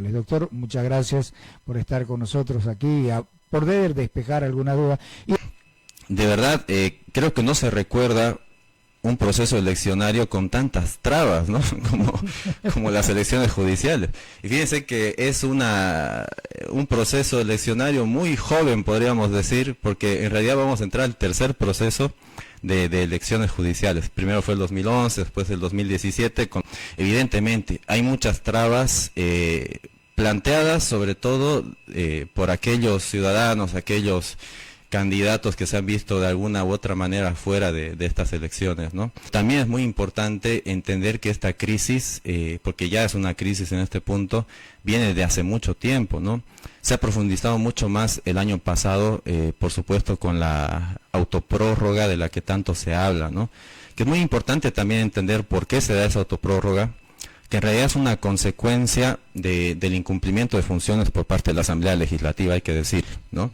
Doctor, muchas gracias por estar con nosotros aquí, a poder despejar alguna duda. De verdad, creo que no se recuerda un proceso eleccionario con tantas trabas, ¿no? como las elecciones judiciales. Y fíjense que es un proceso eleccionario muy joven, podríamos decir, porque en realidad vamos a entrar al tercer proceso de elecciones judiciales. Primero fue el 2011, después el 2017. Evidentemente, hay muchas trabas planteadas, sobre todo por aquellos ciudadanos, aquellos candidatos que se han visto de alguna u otra manera fuera de estas elecciones, ¿no? También es muy importante entender que esta crisis, porque ya es una crisis en este punto, viene de hace mucho tiempo, ¿no? Se ha profundizado mucho más el año pasado, por supuesto, con la autoprórroga de la que tanto se habla, ¿no? Que es muy importante también entender por qué se da esa autoprórroga, que en realidad es una consecuencia del incumplimiento de funciones por parte de la Asamblea Legislativa, hay que decir, ¿no?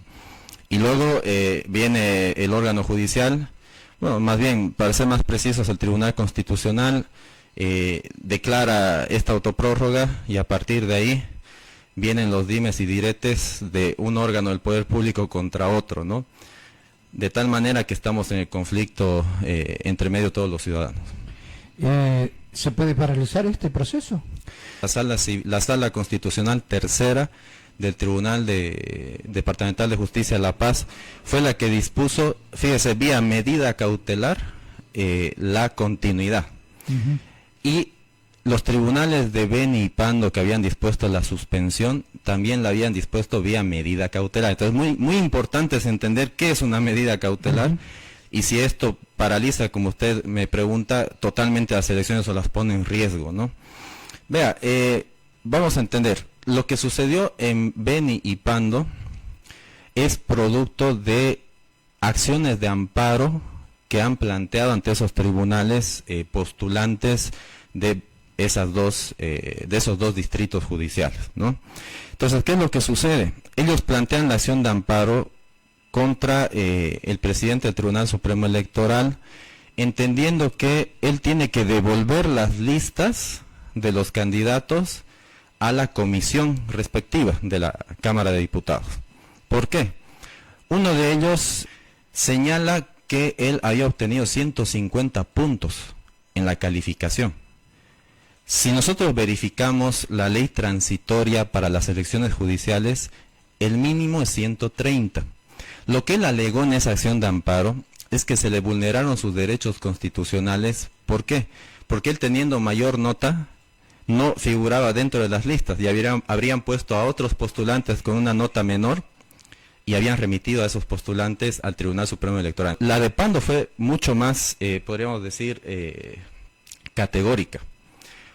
Y luego viene el órgano judicial, bueno, más bien, para ser más precisos, el Tribunal Constitucional declara esta autoprórroga y a partir de ahí vienen los dimes y diretes de un órgano del poder público contra otro, ¿no? De tal manera que estamos en el conflicto entre medio todos los ciudadanos. ¿Se puede paralizar este proceso? La Sala Constitucional Tercera del Tribunal Departamental de Justicia de La Paz fue la que dispuso, fíjese, vía medida cautelar, la continuidad. Y los tribunales de Beni y Pando, que habían dispuesto la suspensión, también la habían dispuesto vía medida cautelar. Entonces, muy importante es entender qué es una medida cautelar y si esto paraliza, como usted me pregunta, totalmente las elecciones o las pone en riesgo, ¿no? Vea, vamos a entender. Lo que sucedió en Beni y Pando es producto de acciones de amparo que han planteado ante esos tribunales postulantes de esos dos distritos judiciales, ¿no? Entonces, ¿qué es lo que sucede? Ellos plantean la acción de amparo contra el presidente del Tribunal Supremo Electoral, entendiendo que él tiene que devolver las listas de los candidatos a la comisión respectiva de la Cámara de Diputados. ¿Por qué? Uno de ellos señala que él había obtenido 150 puntos en la calificación. Si nosotros verificamos la ley transitoria para las elecciones judiciales, el mínimo es 130. Lo que él alegó en esa acción de amparo es que se le vulneraron sus derechos constitucionales. ¿Por qué? Porque él, teniendo mayor nota, no figuraba dentro de las listas y habrían puesto a otros postulantes con una nota menor y habían remitido a esos postulantes al Tribunal Supremo Electoral. La de Pando fue mucho más, podríamos decir, categórica.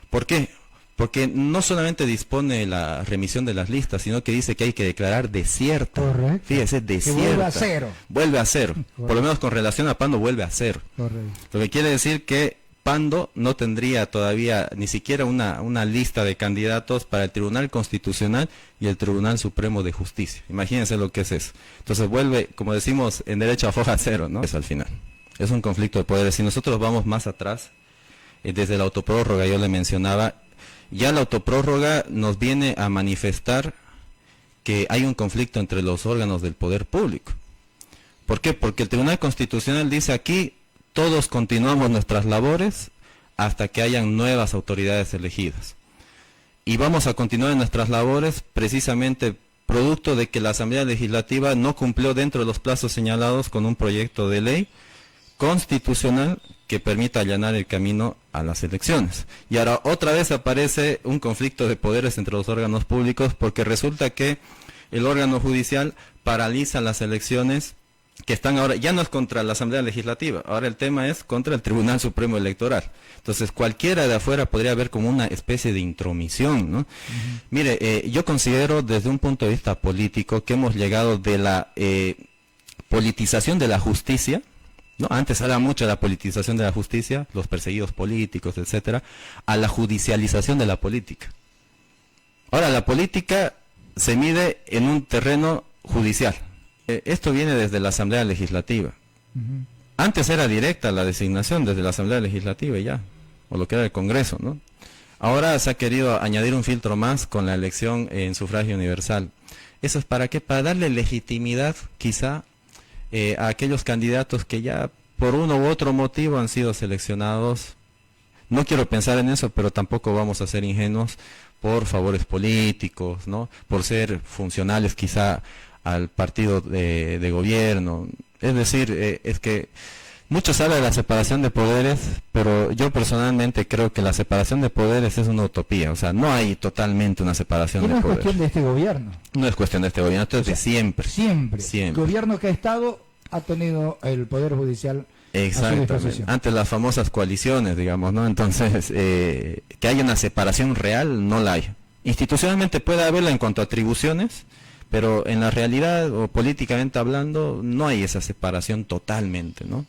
¿Por qué? Porque no solamente dispone la remisión de las listas, sino que dice que hay que declarar desierta. Correcto. Fíjese, desierta. Que vuelve a cero. Vuelve a cero. Correcto. Por lo menos con relación a Pando vuelve a cero. Correcto. Lo que quiere decir que Pando no tendría todavía ni siquiera una lista de candidatos para el Tribunal Constitucional y el Tribunal Supremo de Justicia. Imagínense lo que es eso. Entonces vuelve, como decimos, en derecho a foja cero, ¿no? Es al final. Es un conflicto de poderes. Si nosotros vamos más atrás, desde la autoprórroga yo le mencionaba, ya la autoprórroga nos viene a manifestar que hay un conflicto entre los órganos del poder público. ¿Por qué? Porque el Tribunal Constitucional dice aquí, todos continuamos nuestras labores hasta que hayan nuevas autoridades elegidas. Y vamos a continuar en nuestras labores precisamente producto de que la Asamblea Legislativa no cumplió dentro de los plazos señalados con un proyecto de ley constitucional que permita allanar el camino a las elecciones. Y ahora otra vez aparece un conflicto de poderes entre los órganos públicos porque resulta que el órgano judicial paraliza las elecciones que están ahora, ya no es contra la Asamblea Legislativa, ahora el tema es contra el Tribunal Supremo Electoral. Entonces cualquiera de afuera podría ver como una especie de intromisión, ¿no? Mire, yo considero desde un punto de vista político que hemos llegado de la politización de la justicia, ¿no? Antes era mucho de la politización de la justicia, los perseguidos políticos, etcétera, a la judicialización de la política. Ahora la política se mide en un terreno judicial. Esto viene desde la Asamblea Legislativa. Antes era directa la designación desde la Asamblea Legislativa y ya, o lo que era el Congreso, ¿no? Ahora se ha querido añadir un filtro más con la elección en sufragio universal. ¿Eso es para qué? Para darle legitimidad, quizá, a aquellos candidatos que ya por uno u otro motivo han sido seleccionados. No quiero pensar en eso, pero tampoco vamos a ser ingenuos por favores políticos, ¿no? Por ser funcionales quizá al partido de gobierno. Es decir, es que mucho se habla de la separación de poderes, pero yo personalmente creo que la separación de poderes es una utopía. O sea, no hay totalmente una separación Y de no es poderes. cuestión de este gobierno. No es cuestión de este gobierno, esto es de siempre. Siempre. Siempre. El gobierno que ha estado ha tenido el Poder Judicial a su Exactamente. disposición. Antes las famosas coaliciones, digamos, ¿no? Entonces, que haya una separación real, no la hay. Institucionalmente puede haberla en cuanto a atribuciones, pero en la realidad o políticamente hablando, no hay esa separación totalmente, ¿no?